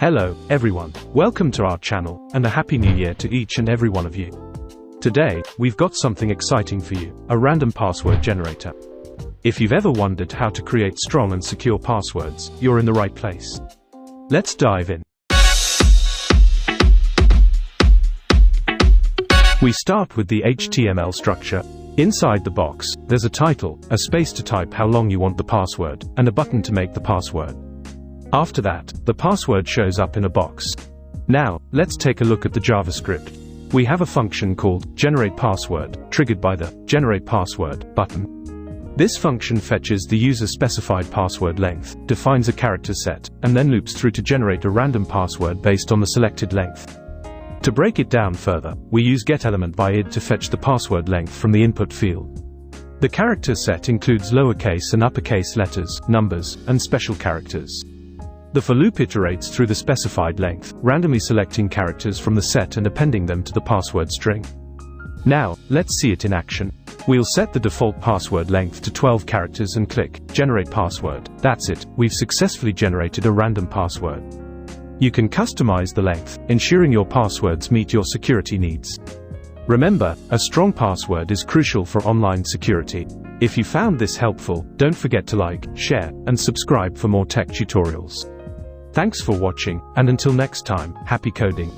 Hello, everyone. Welcome to our channel, and a Happy New Year to each and every one of you. Today, we've got something exciting for you, a random password generator. If you've ever wondered how to create strong and secure passwords, you're in the right place. Let's dive in. We start with the HTML structure. Inside the box, there's a title, a space to type how long you want the password, and a button to make the password. After that, the password shows up in a box. Now, let's take a look at the JavaScript. We have a function called generatePassword, triggered by the generatePassword button. This function fetches the user-specified password length, defines a character set, and then loops through to generate a random password based on the selected length. To break it down further, we use getElementById to fetch the password length from the input field. The character set includes lowercase and uppercase letters, numbers, and special characters. The for loop iterates through the specified length, randomly selecting characters from the set and appending them to the password string. Now, let's see it in action. We'll set the default password length to 12 characters and click Generate Password. That's it, we've successfully generated a random password. You can customize the length, ensuring your passwords meet your security needs. Remember, a strong password is crucial for online security. If you found this helpful, don't forget to like, share, and subscribe for more tech tutorials. Thanks for watching, and until next time, happy coding.